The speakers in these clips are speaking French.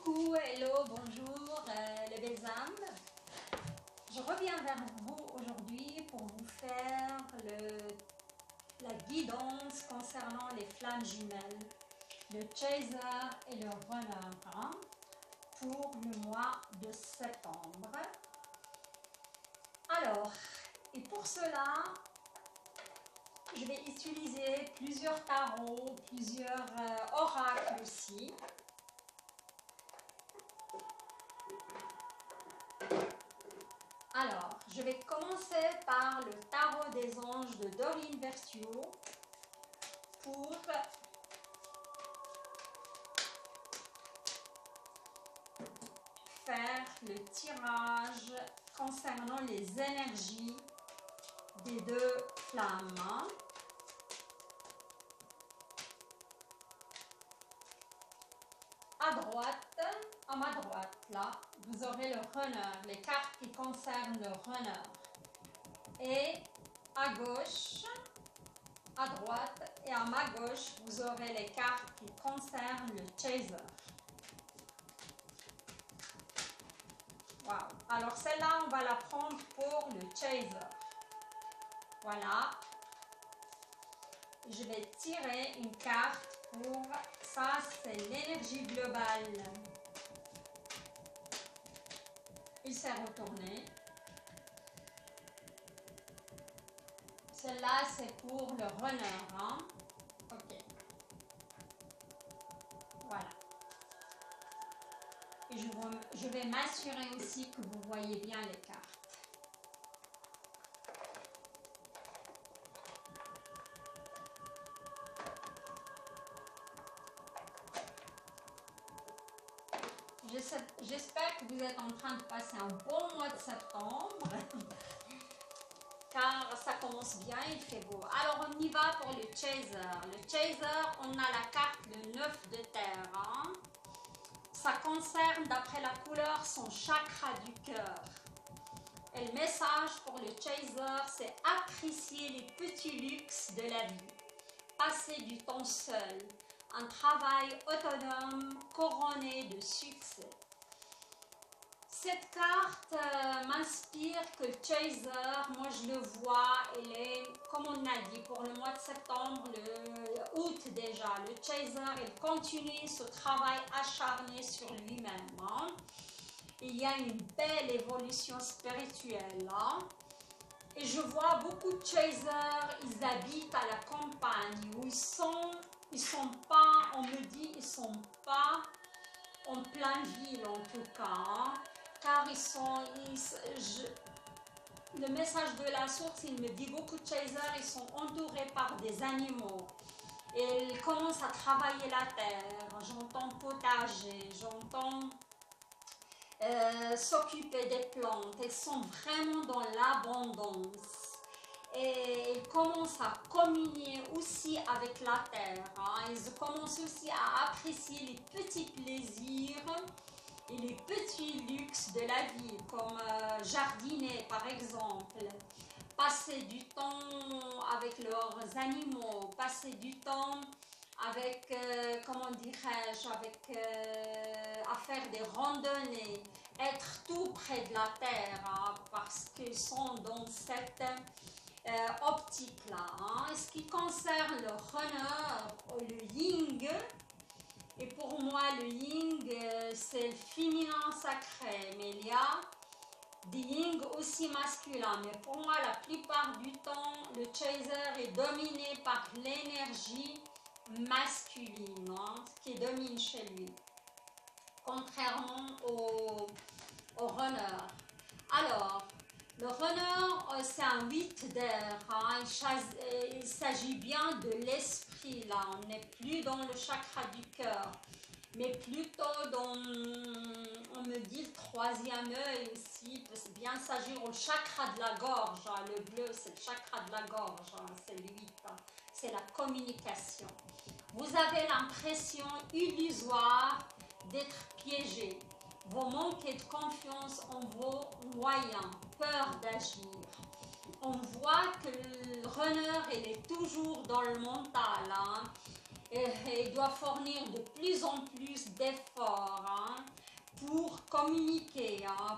Coucou, hello, bonjour les belles âmes. Je reviens vers vous aujourd'hui pour vous faire la guidance concernant les flammes jumelles, le chaser et le runner pour le mois de septembre. Alors, et pour cela, je vais utiliser plusieurs tarots, plusieurs oracles aussi. Alors, je vais commencer par le tarot des anges de Dorine Versio pour faire le tirage concernant les énergies des deux flammes. À droite, à ma droite, là, vous aurez le runner, les cartes qui concernent le runner. Et à gauche, à droite et à ma gauche, vous aurez les cartes qui concernent le chaser. Wow. Alors celle-là, on va la prendre pour le chaser. Voilà. Je vais tirer une carte pour ça, c'est l'énergie globale. Il s'est retourné. Celle-là, c'est pour le runner. Hein? Ok. Voilà. Et je vais m'assurer aussi que vous voyez bien les cartes. J'espère que vous êtes en train de passer un bon mois de septembre, car ça commence bien, il fait beau. Alors on y va pour le chaser. Le chaser, on a la carte le 9 de terre. Hein. Ça concerne, d'après la couleur, son chakra du cœur. Et le message pour le chaser, c'est apprécier les petits luxes de la vie. Passer du temps seul. Un travail autonome couronné de succès. Cette carte m'inspire que le chaser, moi je le vois, il est, comme on a dit, pour le mois de septembre, le août déjà, le chaser, il continue ce travail acharné sur lui-même. Hein. Il y a une belle évolution spirituelle. Hein. Et je vois beaucoup de chasers, ils habitent à la campagne, où ils sont pas, on me dit, ils sont pas en pleine ville en tout cas, hein, car le message de la source, il me dit beaucoup de chasers, ils sont entourés par des animaux. Et ils commencent à travailler la terre, j'entends potager, j'entends s'occuper des plantes, ils sont vraiment dans l'abondance. Et ils commencent à communier aussi avec la terre. Hein. Ils commencent aussi à apprécier les petits plaisirs et les petits luxes de la vie, comme jardiner par exemple, passer du temps avec leurs animaux, passer du temps avec, comment dirais-je, à faire des randonnées, être tout près de la terre, hein, parce qu'ils sont dans cette optique là. Hein. Ce qui concerne le runner, le yin, et pour moi le yin c'est le féminin sacré, mais il y a des yin aussi masculins, mais pour moi la plupart du temps le chaser est dominé par l'énergie masculine, hein, qui domine chez lui, contrairement au runner. Alors le runner, c'est un 8 d'air. Hein. Il s'agit bien de l'esprit. Là, on n'est plus dans le chakra du cœur, mais plutôt dans, on me dit, le troisième œil aussi. Il peut bien s'agir au chakra de la gorge. Hein. Le bleu, c'est le chakra de la gorge. Hein. C'est le 8. Hein. C'est la communication. Vous avez l'impression illusoire d'être piégé. Vous manquez de confiance en vos moyens, peur d'agir. On voit que le runner, il est toujours dans le mental. Hein. Et il doit fournir de plus en plus d'efforts hein, pour communiquer, hein,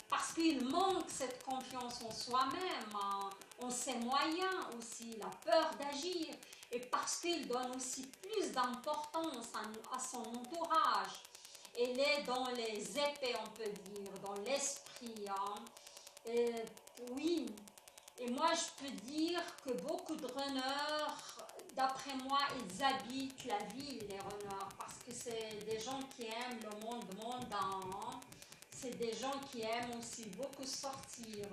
parce qu'il manque cette confiance en soi-même, hein, en ses moyens aussi, la peur d'agir, et parce qu'il donne aussi plus d'importance à son entourage. Il est dans les épées, on peut dire, dans l'esprit. Hein. Oui, et moi je peux dire que beaucoup de runners, d'après moi, ils habitent la ville, les runners, parce que c'est des gens qui aiment le monde mondain. Hein. C'est des gens qui aiment aussi beaucoup sortir,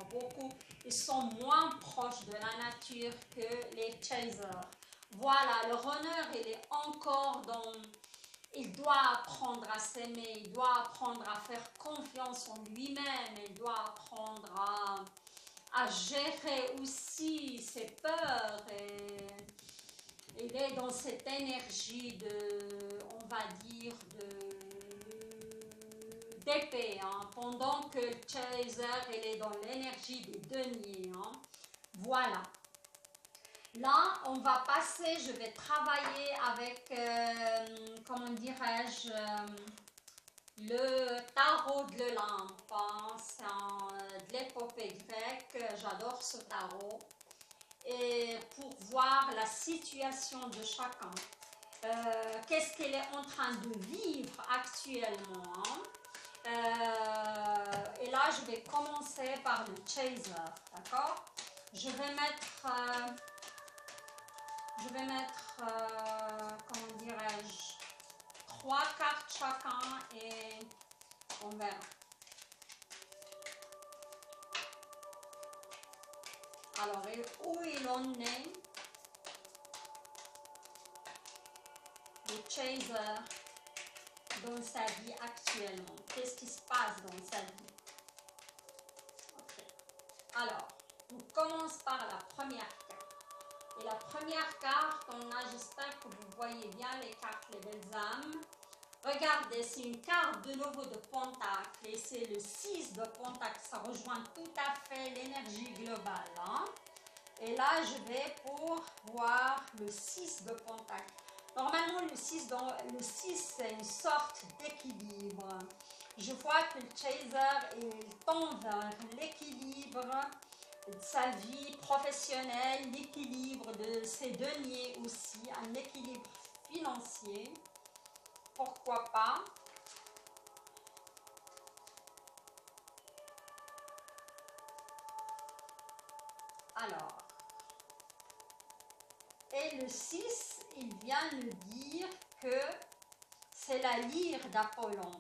ils sont moins proches de la nature que les chasers. Voilà, le runner, il est encore dans... Il doit apprendre à s'aimer, il doit apprendre à faire confiance en lui-même, il doit apprendre à gérer aussi ses peurs. Et il est dans cette énergie de, on va dire, d'épée, hein, pendant que le chaser, il est dans l'énergie des deniers. Hein. Voilà. Là, on va passer, je vais travailler avec, comment dirais-je, le tarot de l'Olympe. Hein. C'est de l'épopée grecque, j'adore ce tarot. Et pour voir la situation de chacun. Qu'est-ce qu'elle est en train de vivre actuellement. Hein. Et là, je vais commencer par le chaser, d'accord? Je vais mettre, comment dirais-je, 3 cartes chacun et on verra. Alors, où il en est, le chaser dans sa vie actuellement? Qu'est-ce qui se passe dans sa vie? Okay. Alors, on commence par la première carte. Et la première carte, on a, j'espère que vous voyez bien les cartes, les belles âmes. Regardez, c'est une carte de nouveau de Pentacle et c'est le 6 de Pentacle. Ça rejoint tout à fait l'énergie globale. Hein? Et là, je vais pour voir le 6 de Pentacle. Normalement, le 6, c'est une sorte d'équilibre. Je vois que le chaser, il tend vers l'équilibre de sa vie professionnelle, l'équilibre de ses deniers aussi, un équilibre financier. Pourquoi pas? Alors, et le 6, il vient nous dire que c'est la lyre d'Apollon.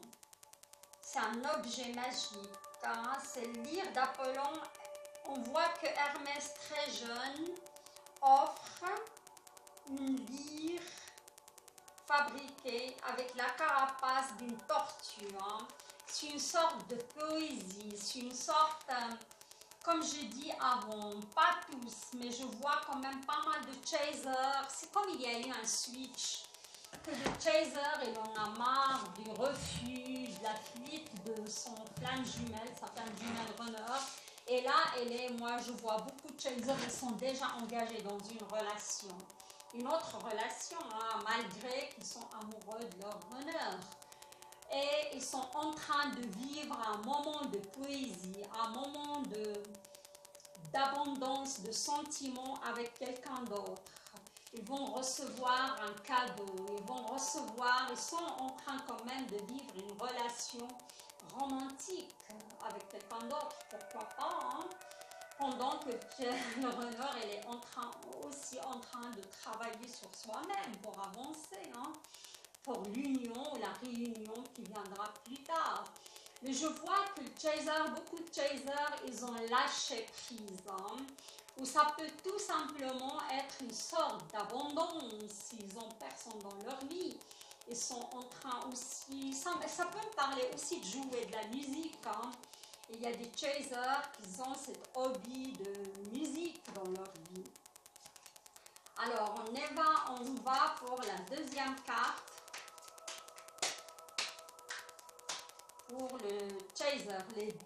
C'est un objet magique. Hein? C'est la lyre d'Apollon. On voit que Hermès, très jeune, offre une lyre fabriquée avec la carapace d'une tortue. Hein. C'est une sorte de poésie, c'est une sorte, comme je dis avant, pas tous, mais je vois quand même pas mal de chasers. C'est comme il y a eu un switch, que le chaser, il en a marre du refus, de la fuite de son flamme jumelle, sa flamme jumelle runner. Et là, moi je vois beaucoup de chasers qui sont déjà engagés dans une relation. Une autre relation, hein, malgré qu'ils sont amoureux de leur runner. Et ils sont en train de vivre un moment de poésie, un moment d'abondance, de sentiments avec quelqu'un d'autre. Ils vont recevoir un cadeau, ils sont en train quand même de vivre une relation romantique avec quelqu'un d'autre, pourquoi pas, hein? Pendant que le runner, il est aussi en train de travailler sur soi-même pour avancer, hein? Pour l'union ou la réunion qui viendra plus tard. Mais je vois que le chaser, beaucoup de chasers, ils ont lâché prise, hein? Ou ça peut tout simplement être une sorte d'abondance, ils n'ont personne dans leur vie. Ils sont en train aussi, ça peut parler aussi de jouer de la musique, hein? Il y a des chasers qui ont cet hobby de musique dans leur vie. Alors, on va pour la deuxième carte. Pour le chaser,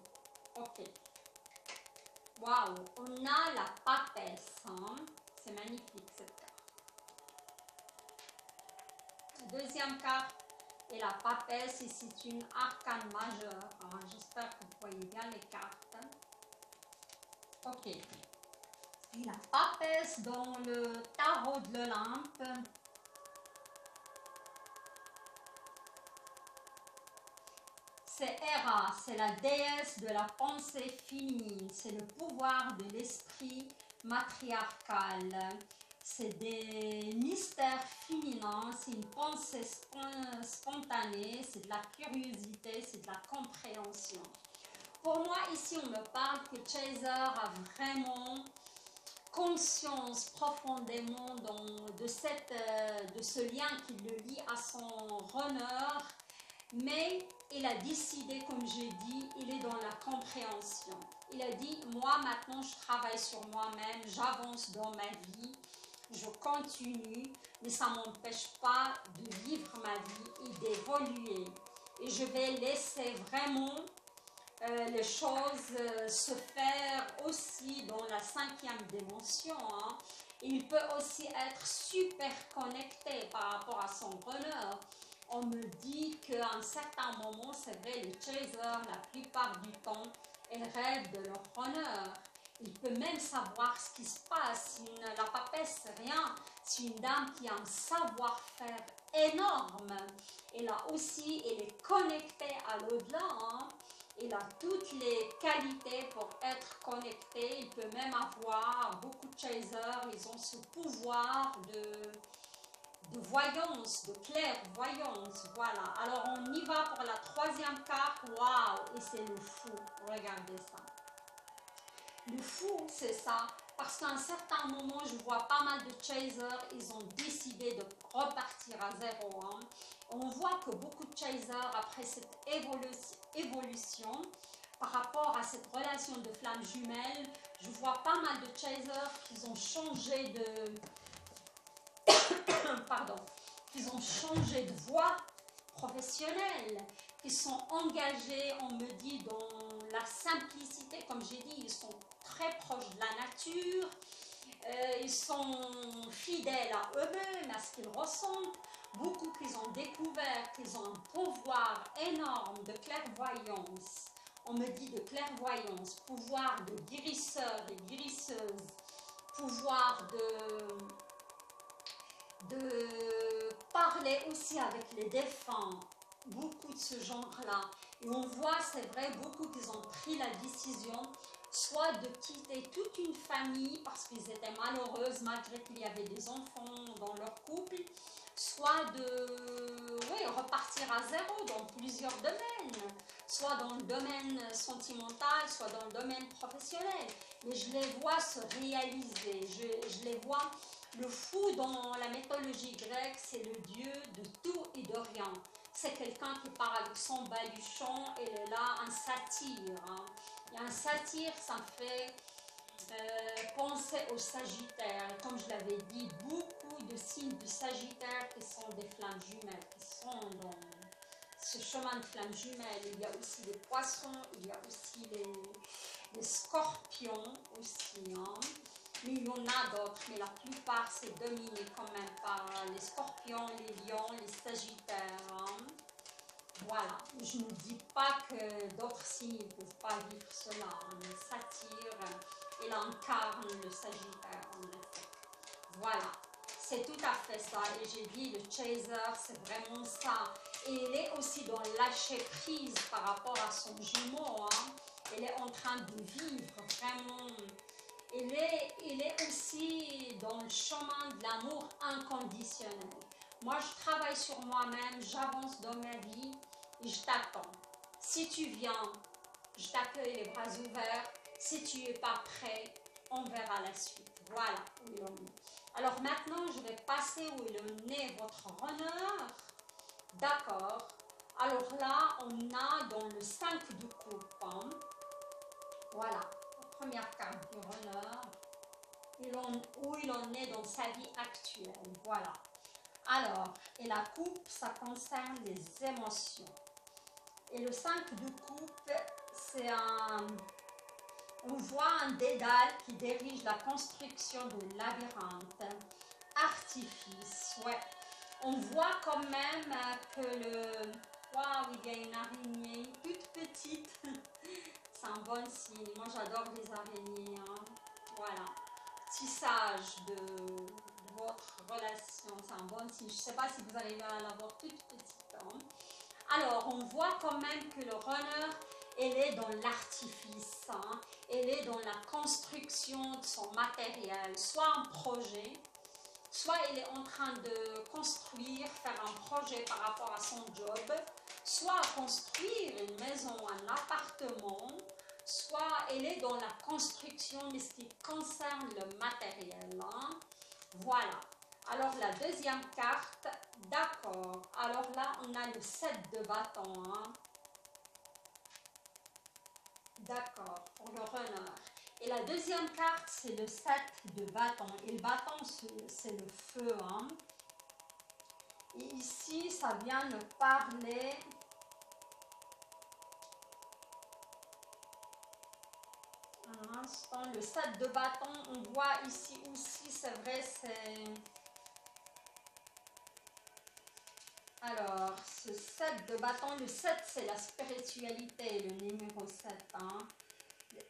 ok. Waouh, on a la papesse, hein? C'est magnifique cette carte. deuxième carte est la papesse et c'est une arcane majeure. J'espère que vous voyez bien les cartes. Ok. Et la papesse dans le tarot de l'Olympe. C'est Héra, c'est la déesse de la pensée féminine, c'est le pouvoir de l'esprit matriarcal, c'est des mystères féminins, c'est une pensée spontanée, c'est de la curiosité, c'est de la compréhension. Pour moi, ici, on me parle que Chaser a vraiment conscience profondément de ce lien qui le lie à son runner, mais il a décidé, comme j'ai dit, il est dans la compréhension. Il a dit, moi maintenant je travaille sur moi-même, j'avance dans ma vie, je continue, mais ça ne m'empêche pas de vivre ma vie et d'évoluer. Et je vais laisser vraiment les choses se faire aussi dans la 5e dimension. Hein. Il peut aussi être super connecté par rapport à son runner. On me dit qu'à un certain moment, c'est vrai, les chasers, la plupart du temps, elles rêvent de leur runner. Il peut même savoir ce qui se passe. La papesse, c'est rien. C'est une dame qui a un savoir-faire énorme. Elle a aussi, elle est connectée à l'au-delà. Hein. Il a toutes les qualités pour être connecté. Il peut même avoir, beaucoup de chasers, ils ont ce pouvoir de voyance, de clairvoyance. Voilà. Alors, on y va pour la 3e carte. Waouh! Et c'est le fou. Regardez ça. Le fou, c'est ça. Parce qu'à un certain moment, je vois pas mal de chasers, ils ont décidé de repartir à zéro. Hein. On voit que beaucoup de chasers, après cette évolution, par rapport à cette relation de flamme jumelle, je vois pas mal de chasers qui ont changé de... Pardon. Qui ont changé de voie professionnelle, qui sont engagés, on me dit, dans la simplicité, comme j'ai dit, ils sont très proches de la nature, ils sont fidèles à eux-mêmes, à ce qu'ils ressentent. Beaucoup qu'ils ont découvert qu'ils ont un pouvoir énorme de clairvoyance. On me dit de clairvoyance, pouvoir de guérisseurs et guérisseuses, pouvoir de parler aussi avec les défunts, beaucoup de ce genre-là. Et on voit, c'est vrai, beaucoup qu'ils ont pris la décision soit de quitter toute une famille parce qu'ils étaient malheureuses malgré qu'il y avait des enfants dans leur couple, soit de repartir à zéro dans plusieurs domaines, soit dans le domaine sentimental, soit dans le domaine professionnel. Mais je les vois se réaliser, je les vois. Le fou dans la mythologie grecque, c'est le dieu de tout et de rien. C'est quelqu'un qui part avec son baluchon et est là, un satyre. Hein. Et un satyre, ça me fait penser au Sagittaire. Et comme je l'avais dit, beaucoup de signes de Sagittaire qui sont des flammes jumelles, qui sont dans ce chemin de flammes jumelles. Il y a aussi les poissons, il y a aussi les scorpions aussi. Hein. Mais il y en a d'autres, mais la plupart c'est dominé quand même par les scorpions, les lions, les sagittaires. Hein. Voilà, je ne dis pas que d'autres signes ne peuvent pas vivre cela. Hein. Le satyre, il incarne le sagittaire en effet. Voilà, c'est tout à fait ça. Et j'ai dit, le chaser, c'est vraiment ça. Et il est aussi dans le lâcher prise par rapport à son jumeau. Hein. Il est en train de vivre vraiment. Il est aussi dans le chemin de l'amour inconditionnel. Moi, je travaille sur moi-même, j'avance dans ma vie et je t'attends. Si tu viens, je t'accueille les bras ouverts. Si tu n'es pas prêt, on verra la suite. Voilà où il en est. Alors maintenant, je vais passer où il en est votre honneur. D'accord. Alors là, on a dans le 5 de coupe. Hein. Voilà. Première carte du runner, où il en est dans sa vie actuelle. Voilà. Alors, et la coupe, ça concerne les émotions. Et le 5 de coupe, c'est un... On voit un dédale qui dirige la construction d'un labyrinthe. Artifice, ouais. On voit quand même que le... Waouh, il y a une araignée toute petite. C'est un bon signe. Moi, j'adore les araignées. Hein. Voilà. Tissage de votre relation. C'est un bon signe. Je ne sais pas si vous arrivez à l'avoir toute petite. Hein. Alors, on voit quand même que le runner, elle est dans l'artifice. Hein. Elle est dans la construction de son matériel. Soit un projet, soit elle est en train de construire, faire un projet par rapport à son job, soit construire une maison, un appartement, soit elle est dans la construction, mais ce qui concerne le matériel. Hein. Voilà. Alors la deuxième carte, d'accord. Alors là, on a le 7 de bâton. Hein. D'accord, pour le runner. Et la deuxième carte, c'est le 7 de bâton. Et le bâton, c'est le feu. Hein. Et ici, ça vient me parler... Un instant, le 7 de bâton, on voit ici aussi, c'est vrai, c'est... Alors, ce 7 de bâton, le 7, c'est la spiritualité, le numéro 7. Hein.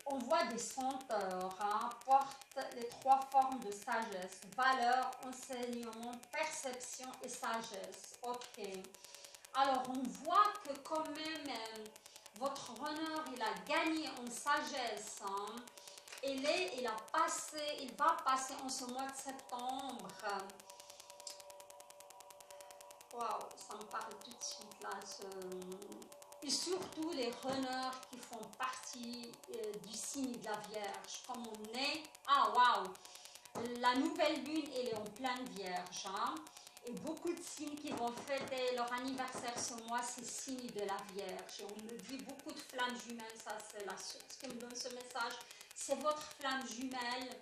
On voit des senteurs, hein, portent les trois formes de sagesse, valeur, enseignement, perception et sagesse. Ok. Alors, on voit que quand même, votre runner, il a gagné en sagesse. Hein. Il va passer en ce mois de septembre. Waouh, ça me parle tout de suite là. Et surtout les runners qui font partie du signe de la Vierge. Comme on est... Ah, waouh! La nouvelle lune, elle est en pleine Vierge. Hein? Et beaucoup de signes qui vont fêter leur anniversaire ce mois, c'est signe de la Vierge. Et on me dit beaucoup de flammes jumelles, ça c'est la source qui me donne ce message. C'est votre flamme jumelle.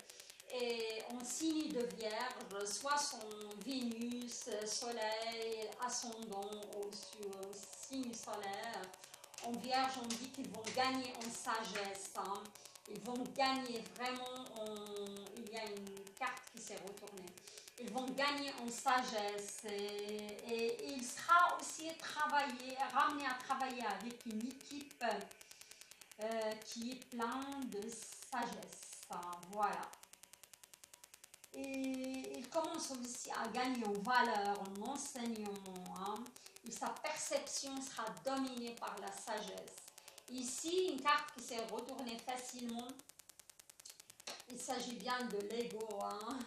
Et en signe de Vierge, soit son Vénus, Soleil, ascendant ou sur signe solaire. En Vierge, on dit qu'ils vont gagner en sagesse. Hein. Ils vont gagner vraiment en... Il y a une carte qui s'est retournée. Ils vont gagner en sagesse. Et il sera aussi ramené à travailler avec une équipe qui est pleine de sagesse. Hein. Voilà. Et il commence aussi à gagner en valeur, en enseignement. Hein. Et sa perception sera dominée par la sagesse. Ici, une carte qui s'est retournée facilement. Il s'agit bien de l'ego. Hein.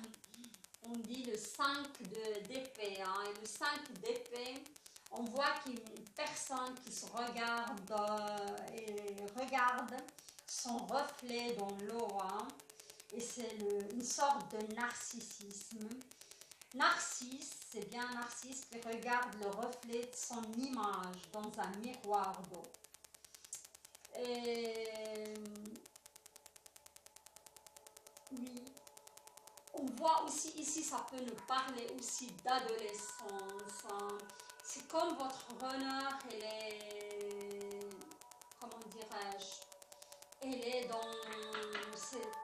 On dit le 5 d'épée. Hein. Et le 5 d'épée, on voit qu'il y a une personne qui se regarde et regarde son reflet dans l'eau. Hein. Et c'est une sorte de narcissisme. Narcisse, c'est bien Narcisse qui regarde le reflet de son image dans un miroir d'eau. Et oui, on voit aussi ici, ça peut nous parler aussi d'adolescence. Hein. C'est comme votre runner, elle est, comment dirais-je, elle est dans cette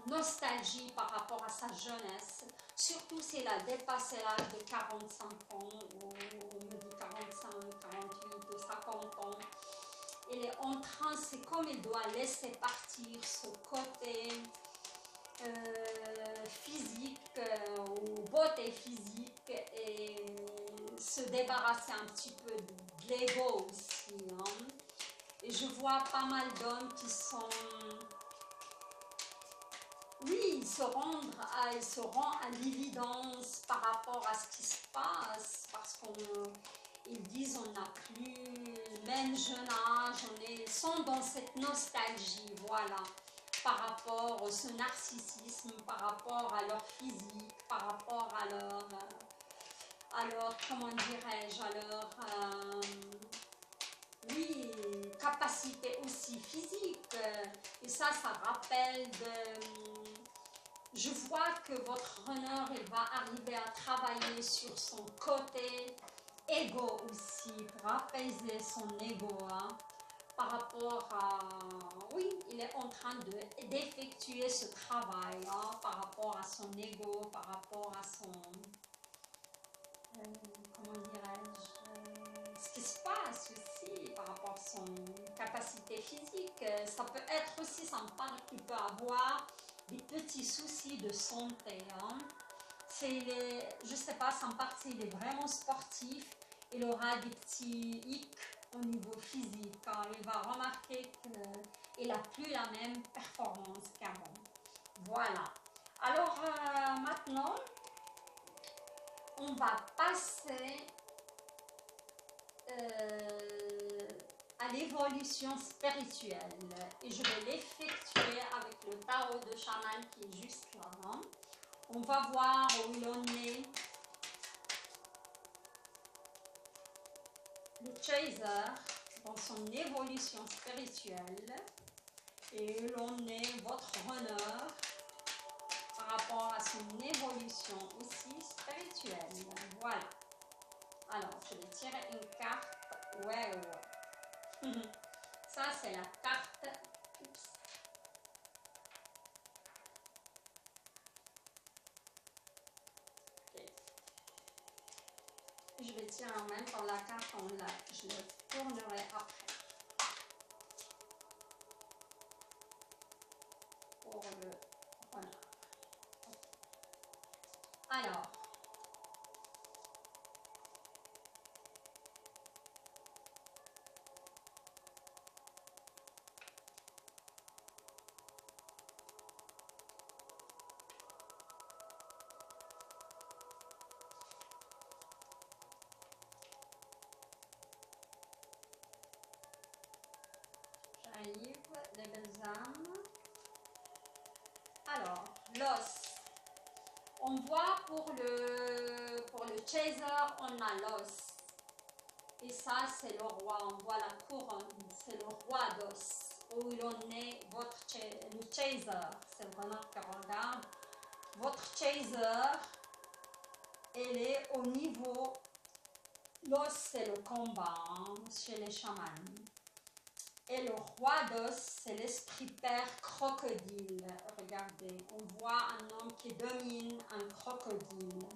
nostalgie par rapport à sa jeunesse, surtout si elle a dépassé l'âge de 45 ans, ou on me dit 45, 48, 50 ans. Elle est en train, c'est comme elle doit laisser partir ce côté physique ou beauté physique et se débarrasser un petit peu de l'ego aussi. Hein. Et je vois pas mal d'hommes qui sont... Oui, ils se rendent à l'évidence par rapport à ce qui se passe, parce qu'ils disent on n'a plus le même jeune âge, ils sont dans cette nostalgie, voilà, par rapport à ce narcissisme, par rapport à leur physique, par rapport à leur comment dirais-je, à leur... oui, capacité aussi physique, et ça rappelle de... Je vois que votre runner, il va arriver à travailler sur son côté ego aussi, pour apaiser son ego, hein, par rapport à... Oui, il est en train d'effectuer ce travail, hein, par rapport à son ego, par rapport à son... capacité physique, ça peut être aussi, ça me parle qu'il peut avoir des petits soucis de santé. Hein. Je ne sais pas, ça me parle s'il est vraiment sportif, il aura des petits hics au niveau physique. Hein. Il va remarquer qu'il n'a plus la même performance qu'avant. Voilà. Alors maintenant, on va passer à l'évolution spirituelle et je vais l'effectuer avec le tarot de chaman qui est juste là. Hein. On va voir où il en est. Le chaser dans son évolution spirituelle et où l'on est votre honneur par rapport à son évolution aussi spirituelle. Voilà. Alors, je vais tirer une carte. Ouais. Ça, c'est la carte. Oups. Okay. Je vais tirer en même temps la carte en là. Je le tournerai après. Pour le honneur. Alors. Les belles âmes. Alors, l'os. On voit pour le chaser, on a l'os. Et ça, c'est le roi. On voit la couronne. C'est le roi d'os. Où il en est le chaser. C'est le renard qui regarde. Votre chaser, elle est au niveau. L'os, c'est le combat hein, chez les chamans. Et le roi d'os, c'est l'esprit père crocodile. Regardez, on voit un homme qui domine un crocodile.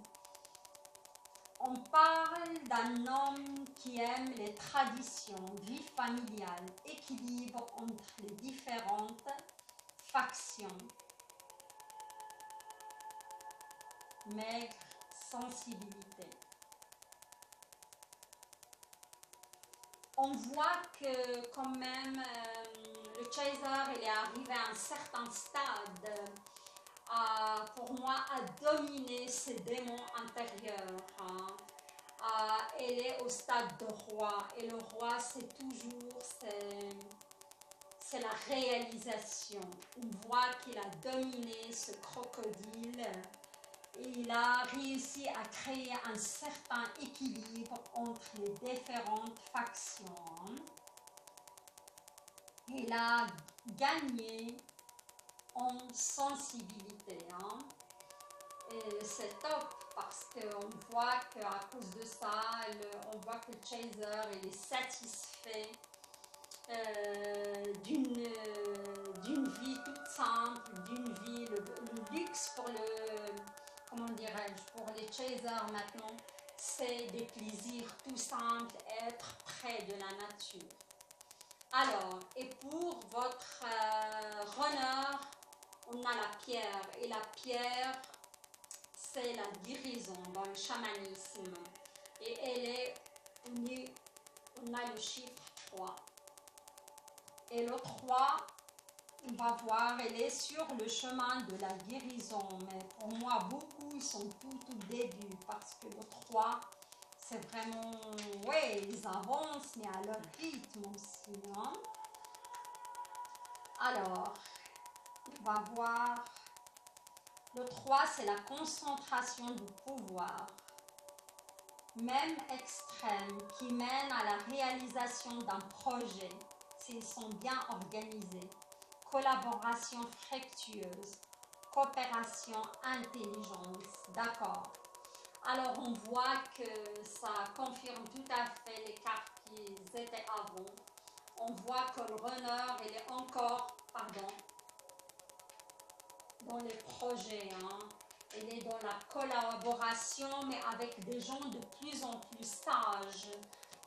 On parle d'un homme qui aime les traditions, vie familiale, équilibre entre les différentes factions. Maigre sensibilité. On voit que quand même le chaser il est arrivé à un certain stade pour moi à dominer ses démons intérieurs. Hein. Elle est au stade de roi et le roi c'est toujours c'est la réalisation. On voit qu'il a dominé ce crocodile. Il a réussi à créer un certain équilibre entre les différentes factions. Il a gagné en sensibilité. Hein. Et c'est top parce qu'on voit qu'à cause de ça, on voit que le chaser il est satisfait d'une vie toute simple, d'une vie, le luxe pour comment dirais-je, pour les chasers maintenant, c'est des plaisirs tout simples, être près de la nature. Alors, et pour votre runner, on a la pierre, et la pierre, c'est la guérison dans le chamanisme. Et elle est, on a le chiffre 3. Et le 3, on va voir, elle est sur le chemin de la guérison. Mais pour moi, beaucoup, ils sont tout au début. Parce que le 3, c'est vraiment... Ouais, ils avancent, mais à leur rythme aussi. Hein? Alors, on va voir... Le 3, c'est la concentration du pouvoir. Même extrême, qui mène à la réalisation d'un projet. S'ils sont bien organisés. Collaboration fructueuse, coopération intelligente, d'accord. Alors on voit que ça confirme tout à fait les cartes qui étaient avant. On voit que le runner, il est encore, dans les projets. Hein. Il est dans la collaboration, mais avec des gens de plus en plus sages,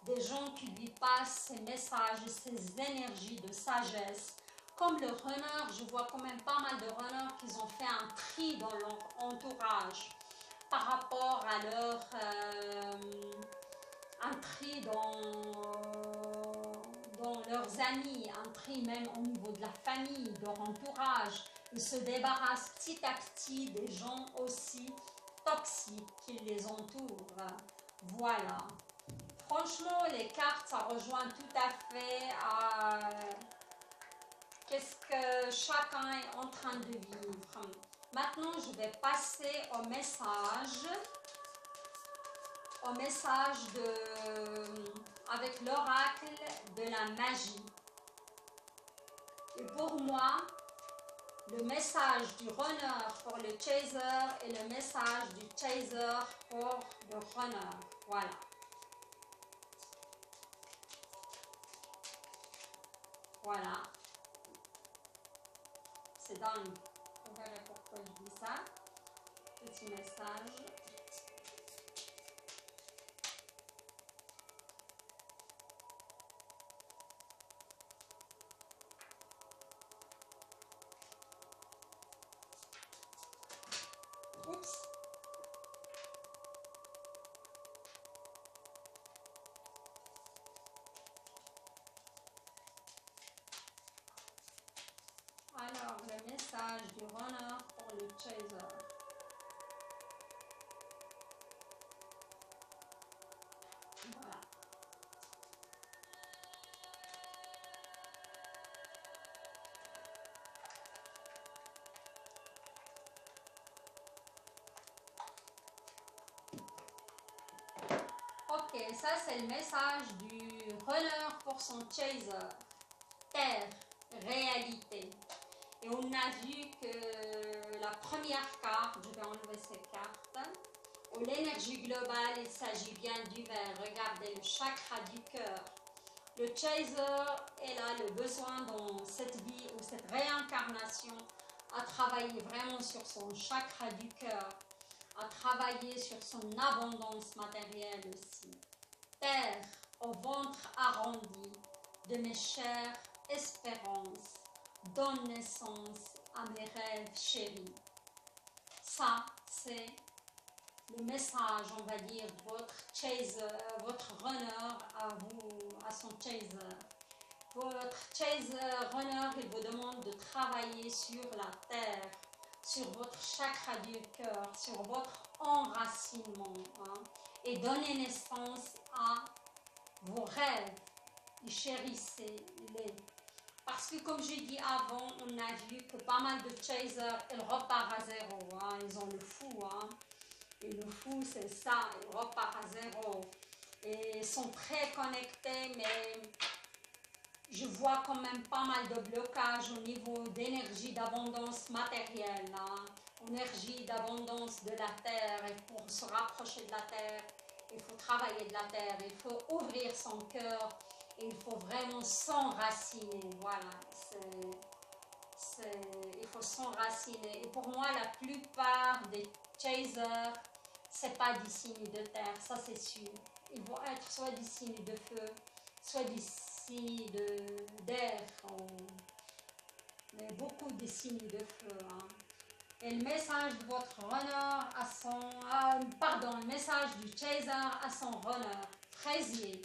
des gens qui lui passent ces messages, ces énergies de sagesse. Comme le runner, je vois quand même pas mal de runners qui ont fait un tri dans leur entourage par rapport à leur un tri dans leurs amis, un tri même au niveau de la famille, de leur entourage. Ils se débarrassent petit à petit des gens aussi toxiques qui les entourent. Voilà. Franchement, les cartes, ça rejoint tout à fait à qu'est-ce que chacun est en train de vivre. Maintenant, je vais passer au message avec l'oracle de la magie. Et pour moi, le message du runner pour le chaser et le message du chaser pour le runner. Voilà. Voilà. C'est dingue. Vous verrez pourquoi je dis ça. Petit message. Oups. Alors, le message du runner pour le chaser. Voilà. Ok, ça c'est le message du runner pour son chaser. Terre, réalité. Et on a vu que la première carte, je vais enlever ces cartes, où l'énergie globale, il s'agit bien du verre. Regardez le chakra du cœur. Le chaser est là, le besoin dans cette vie ou cette réincarnation à travailler vraiment sur son chakra du cœur, à travailler sur son abondance matérielle aussi. Terre au ventre arrondi de mes chères espérances, donne naissance à mes rêves chéris. Ça, c'est le message, on va dire, de votre chaser, votre runner à vous, à son chaser. Votre chaser runner, il vous demande de travailler sur la terre, sur votre chakra du cœur, sur votre enracinement, hein, et donner naissance à vos rêves. Et chérissez-les. Parce que comme j'ai dit avant, on a vu que pas mal de chasers, ils repartent à zéro. Hein. Ils ont le fou. Hein. Et le fou, c'est ça, ils repartent à zéro. Et ils sont très connectés, mais je vois quand même pas mal de blocages au niveau d'énergie, d'abondance matérielle. Hein. Énergie d'abondance de la terre. Et pour se rapprocher de la terre, il faut travailler de la terre. Il faut ouvrir son cœur. Et il faut vraiment s'enraciner. Voilà. Il faut s'enraciner. Et pour moi, la plupart des chasers, c'est pas des signes de terre, ça c'est sûr. Ils vont être soit des signes de feu, soit des signes d'air, mais beaucoup de signes de feu. Hein. Et le message de votre runner à son... pardon, le message du chaser à son runner. Fraisier,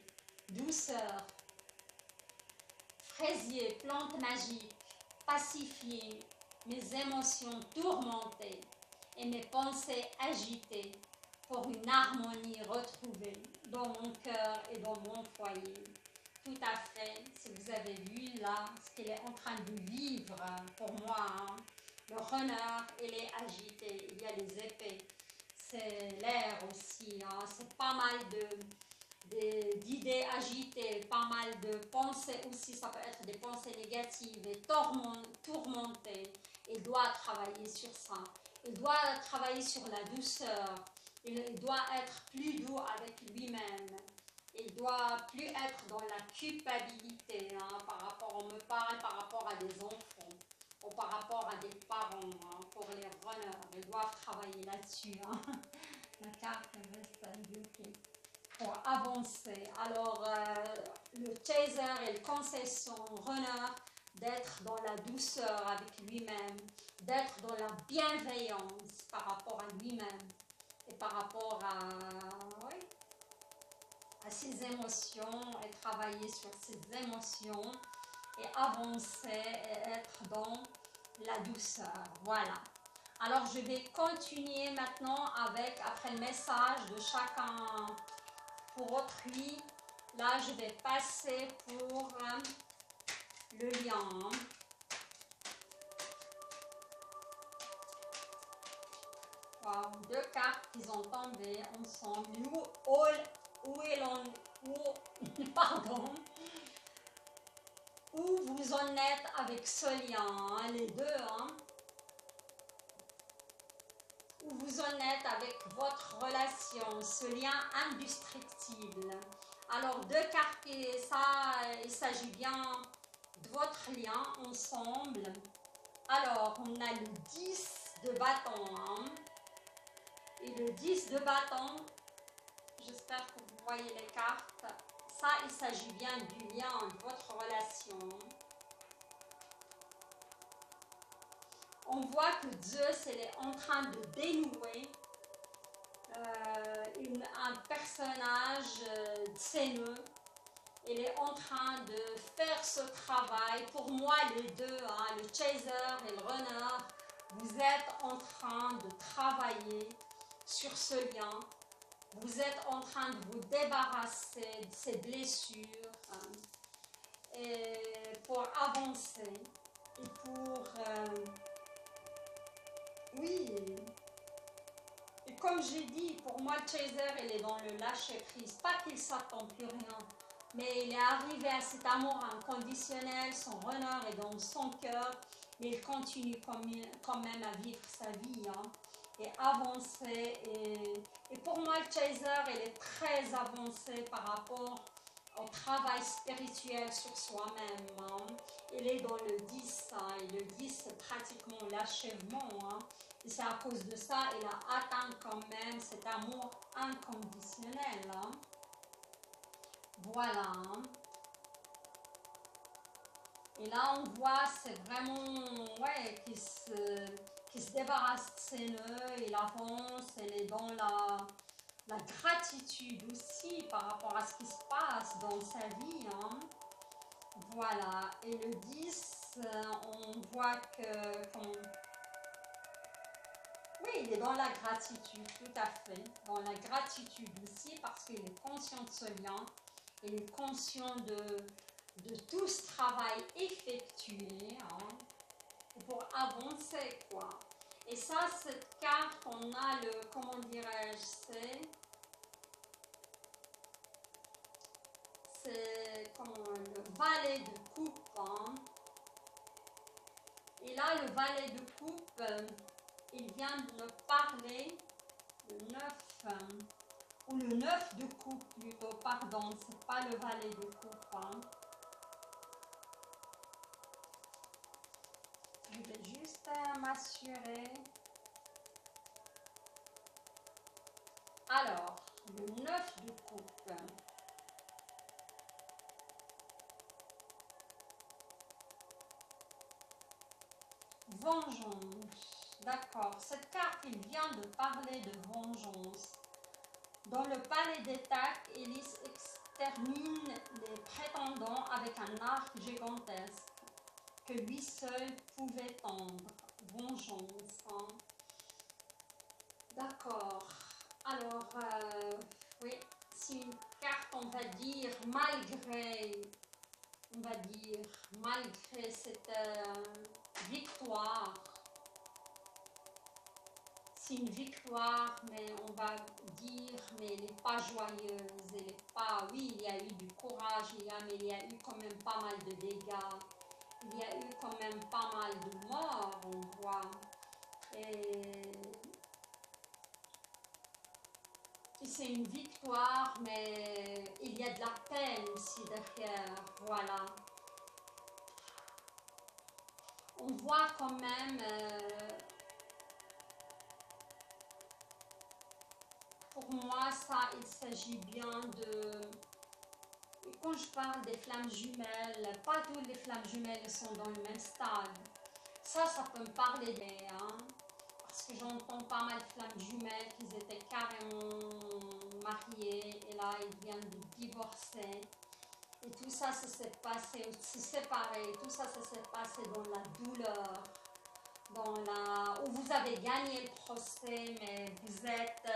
douceur. Fraisier, plante magique. Pacifier mes émotions tourmentées et mes pensées agitées pour une harmonie retrouvée dans mon cœur et dans mon foyer. Tout à fait, si vous avez vu là, ce qu'il est en train de vivre pour moi, hein. Le runner, il est agité, il y a les épées, c'est l'air aussi, hein. C'est pas mal d'idées agitées, pas mal de pensées aussi, ça peut être des pensées négatives et tourmentées. Il doit travailler sur ça. Il doit travailler sur la douceur. Il doit être plus doux avec lui-même. Il doit plus être dans la culpabilité, hein, par rapport, on me parle par rapport à des enfants ou par rapport à des parents, hein, pour les runners. Ils doivent travailler là-dessus. Hein. La carte reste bloquée. pour avancer. Alors, le chaser, il conseille son runner d'être dans la douceur avec lui-même, d'être dans la bienveillance par rapport à lui-même et par rapport à, oui, à ses émotions et travailler sur ses émotions et avancer et être dans la douceur. Voilà. Alors, je vais continuer maintenant avec, après le message de chacun pour autrui. Là, je vais passer pour le lien. Wow, deux cartes qui ont tombé ensemble. Pardon. Où vous en êtes avec ce lien, hein, les deux, hein? Où vous en êtes avec votre relation, ce lien indestructible. Alors, deux cartes, et ça, il s'agit bien de votre lien ensemble. Alors, on a le 10 de bâton, hein? Et le 10 de bâton, j'espère que vous voyez les cartes. Ça, il s'agit bien du lien de votre relation. On voit que Zeus, elle est en train de dénouer un personnage de ses nœuds. Il est en train de faire ce travail. Pour moi, les deux, hein, le chaser et le runner, vous êtes en train de travailler sur ce lien. Vous êtes en train de vous débarrasser de ces blessures, hein, et pour avancer et pour... oui, et comme j'ai dit, pour moi, le chaser, il est dans le lâcher-prise. Pas qu'il s'attend plus rien, mais il est arrivé à cet amour inconditionnel. Son runner est dans son cœur, mais il continue quand même à vivre sa vie, hein, et avancer. Et pour moi, le chaser, il est très avancé par rapport au travail spirituel sur soi-même, hein. Il est dans le 10, hein, et le 10, c'est pratiquement l'achèvement, hein. Et c'est à cause de ça, il a atteint quand même cet amour inconditionnel, hein. Voilà, hein. Et là, on voit, c'est vraiment, ouais, qu'il se débarrasse de ses nœuds, il avance, il est dans la gratitude aussi par rapport à ce qui se passe dans sa vie, hein. Voilà, et le 10, on voit que... oui, il est dans la gratitude, tout à fait. Dans la gratitude aussi, parce qu'il est conscient de ce lien. Il est conscient de tout ce travail effectué, hein, pour avancer, quoi. Et ça, cette carte, on a le, comment dirais-je, c'est comment, le valet de coupe, hein. Et là, le valet de coupe, il vient de me parler, le 9, ou le 9 de coupe plutôt, pardon, c'est pas le valet de coupe, hein. Je vais juste m'assurer. Alors, le 9 de coupe. Vengeance. D'accord. Cette carte, il vient de parler de vengeance. Dans le palais d'Étac, Élise extermine les prétendants avec un arc gigantesque que lui seul pouvait tendre. Vengeance, hein. D'accord. Alors, oui, c'est une carte, on va dire, malgré cette victoire. C'est une victoire, mais on va dire, mais elle n'est pas joyeuse, elle n'est pas, oui, il y a eu du courage, mais il y a eu quand même pas mal de dégâts, il y a eu quand même pas mal de morts, on voit, et c'est une victoire, mais il y a de la peine aussi derrière, voilà. On voit quand même... pour pour moi, ça, il s'agit bien de... Quand je parle des flammes jumelles, pas toutes les flammes jumelles sont dans le même stade. Ça peut me parler des... Hein, parce que j'entends pas mal de flammes jumelles qui étaient carrément mariées et là, ils viennent de divorcer. Et tout ça, ça s'est passé, se séparer, tout ça, ça s'est passé dans la douleur, où vous avez gagné le procès, mais vous êtes...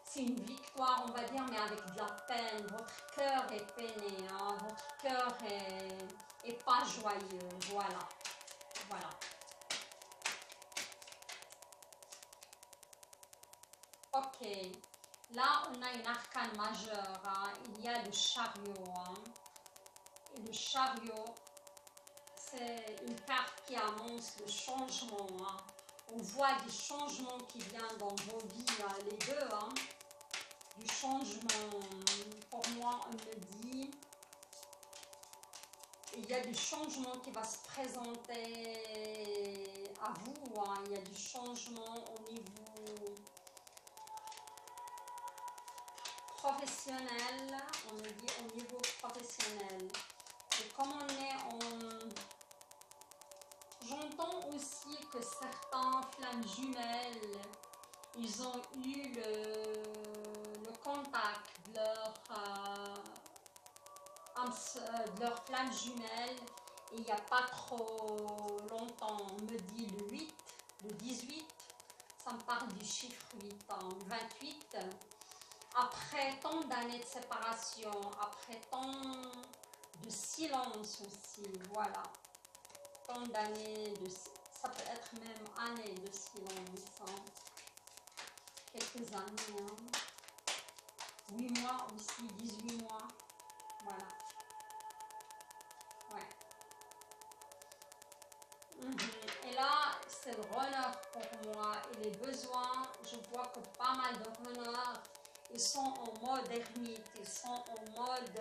c'est une victoire, on va dire, mais avec de la peine. Votre cœur est peiné, hein, votre cœur est pas joyeux, voilà. Voilà. Ok. Là, on a une arcane majeure, hein. Il y a le chariot. Hein. Et le chariot, c'est une carte qui annonce le changement. Hein. On voit du changement qui vient dans vos vies, hein, les deux. Hein. Du changement, pour moi, on me dit, il y a du changement qui va se présenter à vous. Hein. Il y a du changement au niveau professionnel, on me dit au niveau professionnel. Et comme on est en... J'entends aussi que certains flammes jumelles, ils ont eu le contact de leur flamme jumelle et il n'y a pas trop longtemps. On me dit le 8, le 18, ça me parle du chiffre 8, hein, 28. Après tant d'années de séparation, après tant de silence aussi, voilà. Tant d'années de... Ça peut être même années de silence. Hein. Quelques années. Hein. 8 mois aussi, 18 mois. Voilà. Ouais. Et là, c'est le runner pour moi. Et les besoins, je vois que pas mal de runners, ils sont en mode ermite, ils sont en mode,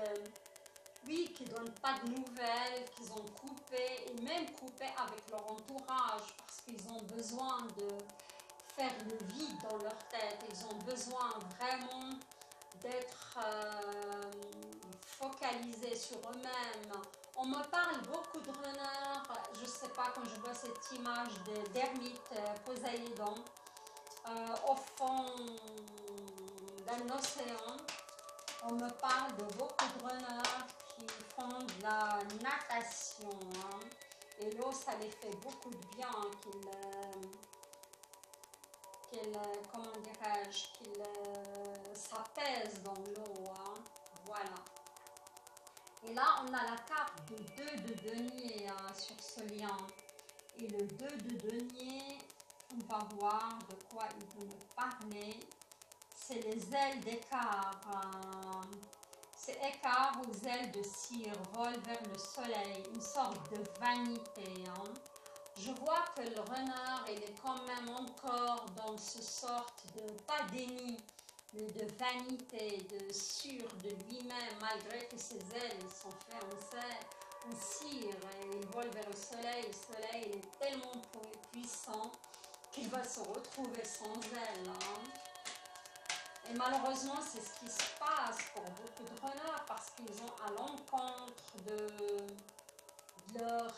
oui, qui ne donnent pas de nouvelles, qu'ils ont coupé, et même coupé avec leur entourage, parce qu'ils ont besoin de faire le vide dans leur tête, ils ont besoin vraiment d'être focalisés sur eux-mêmes. On me parle beaucoup de runners, je ne sais pas, quand je vois cette image d'ermite Poséidon au fond d'un océan, on me parle de beaucoup de runners qui font de la natation. Hein, et l'eau, ça les fait beaucoup de bien, comment dirais-je, qu'ils s'apaisent dans l'eau. Hein, voilà. Et là, on a la carte de 2 de denier hein, sur ce lien. Et le 2 de denier, on va voir de quoi il veut nous parler. C'est les ailes d'écart. C'est écart aux ailes de cire, volent vers le soleil, une sorte de vanité. Hein. Je vois que le renard, il est quand même encore dans ce sorte de, pas déni, mais de vanité, de sûr de lui-même, malgré que ses ailes sont faites en cire et il vole vers le soleil il est tellement puissant qu'il va se retrouver sans ailes. Hein. Et malheureusement, c'est ce qui se passe pour beaucoup de renards parce qu'ils ont à l'encontre de leur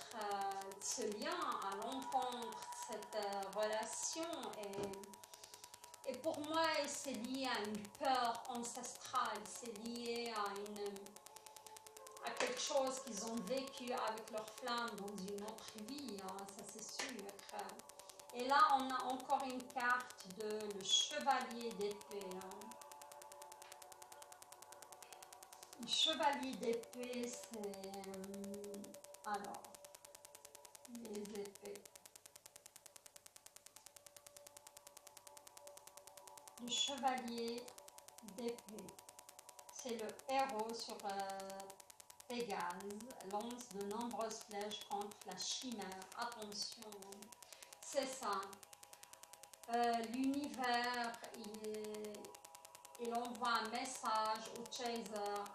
ce lien, à l'encontre de cette relation. Et pour moi, c'est lié à une peur ancestrale, c'est lié à quelque chose qu'ils ont vécu avec leur flamme dans une autre vie, hein, ça c'est sûr. Et là, on a encore une carte de le chevalier d'épée. Hein. Le chevalier d'épée, c'est... alors, les épées. Le chevalier d'épée, c'est le héros sur Pégase, lance de nombreuses flèches contre la chimère. Attention, c'est ça. L'univers, il envoie un message au chaser.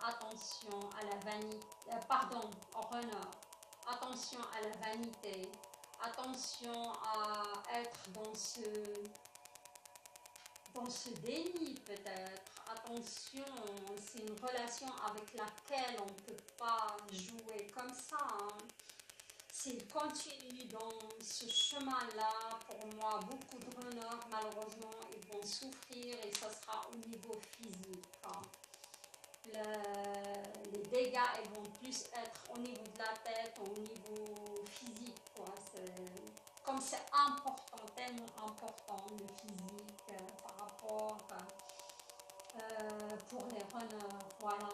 Attention à la vanité, pardon, au runner. Attention à la vanité. Attention à être dans ce déni peut-être. Attention, c'est une relation avec laquelle on ne peut pas jouer comme ça. Hein. S'il continue dans ce chemin-là, pour moi, beaucoup de runners, malheureusement, ils vont souffrir et ce sera au niveau physique. Hein. Les dégâts ils vont plus être au niveau de la tête, au niveau physique. Comme c'est important, tellement important le physique par rapport pour les runners. Voilà.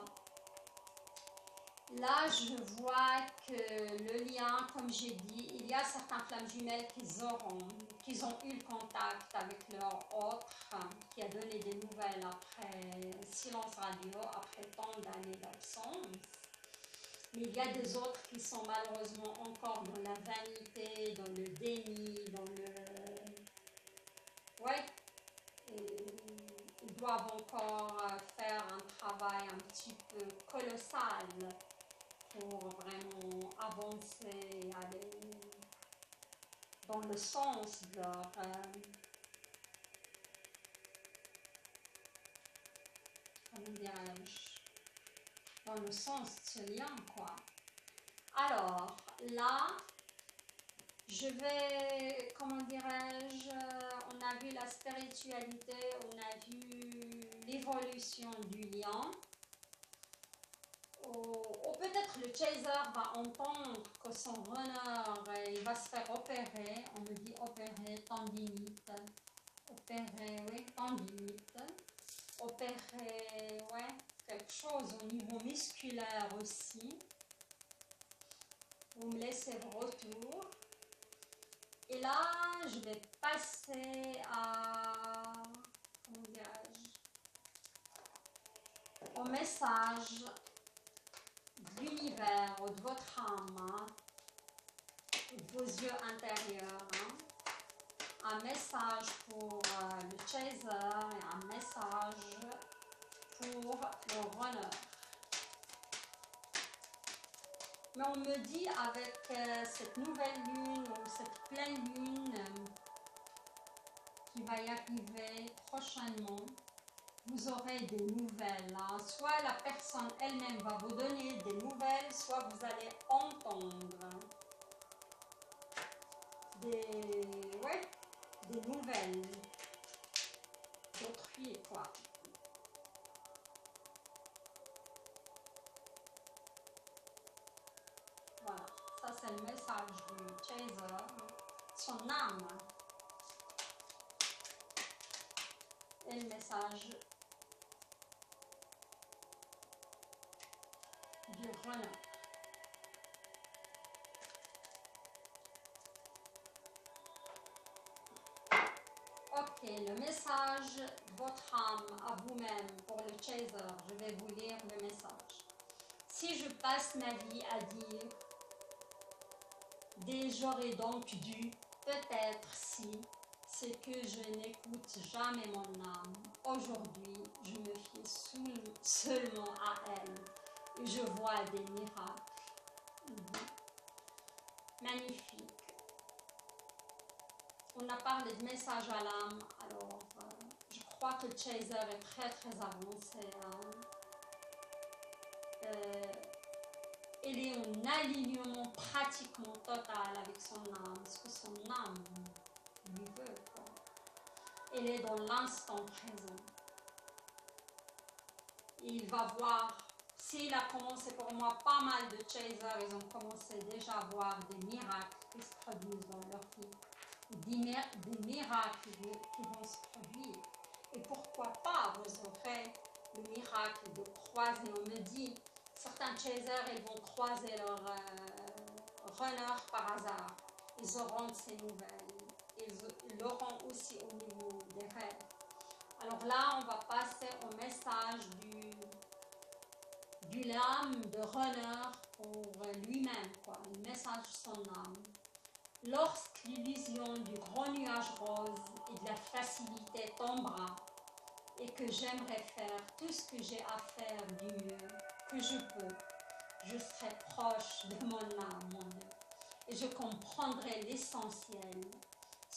Là, je vois que le lien, comme j'ai dit, il y a certains flammes jumelles qu'ils ont eu le contact avec leur autre, qui a donné des nouvelles après silence radio, après tant d'années d'absence. Mais il y a des autres qui sont malheureusement encore dans la vanité, dans le déni, dans le... Ouais, ils doivent encore faire un travail un petit peu colossal pour vraiment avancer, aller dans le sens de leur... comment dirais-je, dans le sens de ce lien, quoi. Alors, là, je vais, comment dirais-je, on a vu la spiritualité, on a vu l'évolution du lien. Ou peut-être le chaser va entendre que son runner, il va se faire opérer, on me dit opérer, tendinite, opérer, oui, tendinite, opérer, ouais, quelque chose au niveau musculaire aussi. Vous me laissez vos retours. Et là, je vais passer à, comment dirais-je, au message de l'univers ou de votre âme, hein, de vos yeux intérieurs. Hein. Un message pour le chaser et un message pour le runner. Mais on me dit avec cette nouvelle lune ou cette pleine lune qui va y arriver prochainement, vous aurez des nouvelles. Hein. Soit la personne elle-même va vous donner des nouvelles, soit vous allez entendre des nouvelles d'autrui, quoi. Voilà, ça c'est le message du chaser, son âme. Et le message du runner. Ok, le message de votre âme à vous-même pour le chaser, je vais vous lire le message. Si je passe ma vie à dire j'aurais donc dû, peut-être si, c'est que je n'écoute jamais mon âme. Aujourd'hui, je me fie seulement à elle et je vois des miracles. Magnifique. On a parlé de message à l'âme, alors je crois que le chaser est très très avancé. Hein. Il est en alignement pratiquement total avec son âme, ce que son âme lui veut. Quoi. Il est dans l'instant présent. Et il va voir, s'il a commencé pour moi, pas mal de chasers, ils ont commencé déjà à voir des miracles qui se produisent dans leur vie. Des miracles qui vont se produire. Et pourquoi pas, vous aurez le miracle de croiser, on me dit, certains chasers, ils vont croiser leur runner par hasard. Ils auront de ces nouvelles. Ils l'auront aussi au niveau des rêves. Alors là, on va passer au message du l'âme de runner pour lui-même, quoi. Le message de son âme. Lorsque l'illusion du grand nuage rose et de la facilité tombera, et que j'aimerais faire tout ce que j'ai à faire du mieux que je peux, je serai proche de mon âme, mon Dieu, et je comprendrai l'essentiel,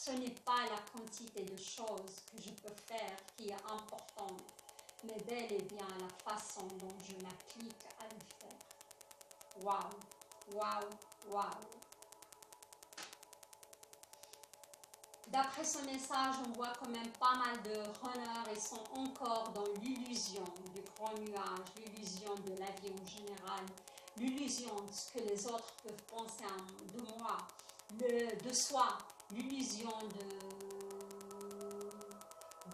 Ce n'est pas la quantité de choses que je peux faire qui est importante, mais bel et bien la façon dont je m'applique à le faire. Waouh, waouh, waouh. D'après ce message, on voit quand même pas mal de runners, ils sont encore dans l'illusion du grand nuage, l'illusion de la vie en général, l'illusion de ce que les autres peuvent penser de moi, de soi, l'illusion de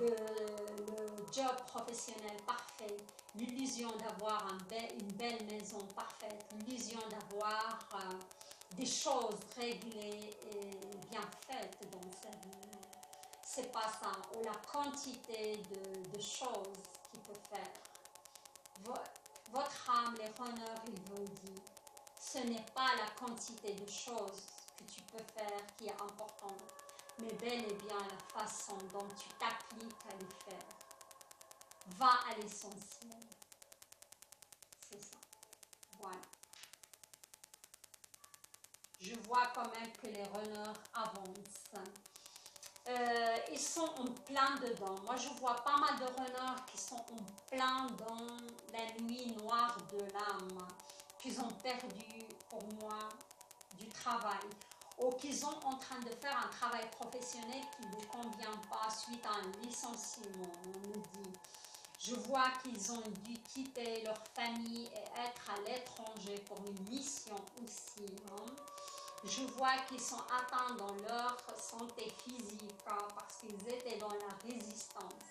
le job professionnel parfait, l'illusion d'avoir une belle maison parfaite, l'illusion d'avoir des choses réglées et bien faites dans sa vie. C'est pas ça, ou la quantité de choses qu'il peut faire. Votre âme, les runners, il vous dit, ce n'est pas la quantité de choses que tu peux faire qui est importante, mais bel et bien la façon dont tu t'appliques à les faire. Va à l'essentiel. C'est ça. Voilà. Je vois quand même que les runners avancent. Ils sont en plein dedans. Moi, je vois pas mal de runners qui sont en plein dans la nuit noire de l'âme, qu'ils ont perdu, pour moi, du travail, ou qu'ils sont en train de faire un travail professionnel qui ne vous convient pas suite à un licenciement, on nous dit. Je vois qu'ils ont dû quitter leur famille et être à l'étranger pour une mission aussi. Hein. Je vois qu'ils sont atteints dans leur santé physique parce qu'ils étaient dans la résistance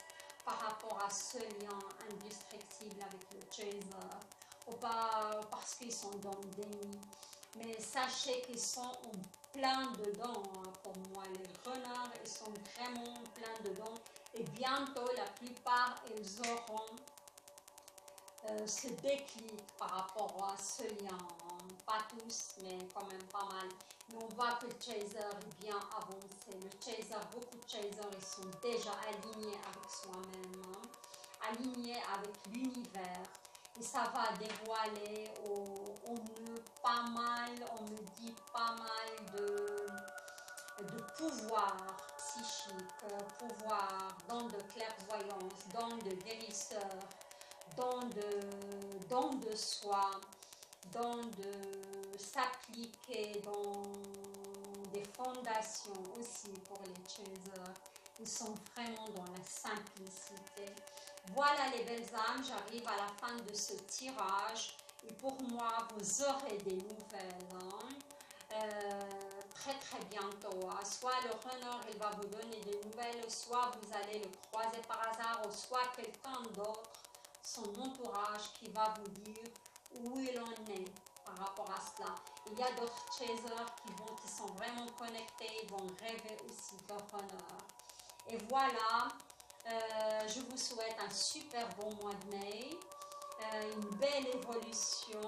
par rapport à ce lien indestructible avec le chaser, ou pas parce qu'ils sont dans le déni. Mais sachez qu'ils sont en plein dedans. Pour moi, les runners, ils sont vraiment plein dedans. Et bientôt, la plupart, ils auront ce déclic par rapport à ce lien. Pas tous, mais quand même pas mal. Mais on voit que le chaser est bien avancé. Le chaser, beaucoup de chasers, ils sont déjà alignés avec soi-même, hein, alignés avec l'univers. Et ça va dévoiler, on me dit pas mal de pouvoir psychique, pouvoir, don de clairvoyance, don de guérisseur, don de soi, don de s'appliquer dans des fondations aussi pour les chasers. Ils sont vraiment dans la simplicité. Voilà les belles âmes, j'arrive à la fin de ce tirage et pour moi vous aurez des nouvelles très bientôt. Hein. Soit le runner il va vous donner des nouvelles, soit vous allez le croiser par hasard, ou soit quelqu'un d'autre, son entourage qui va vous dire où il en est par rapport à cela. Il y a d'autres chasers qui sont vraiment connectés, ils vont rêver aussi de runner. Et voilà, je vous souhaite un super bon mois de mai, une belle évolution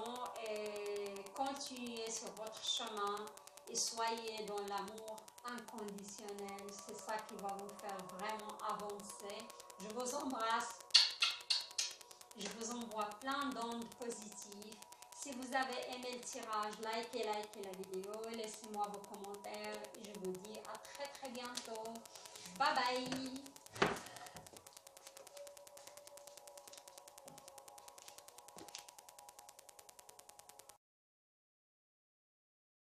et continuez sur votre chemin et soyez dans l'amour inconditionnel. C'est ça qui va vous faire vraiment avancer. Je vous embrasse. Je vous envoie plein d'ondes positives. Si vous avez aimé le tirage, likez la vidéo, laissez-moi vos commentaires et je vous dis à très bientôt. Bye bye.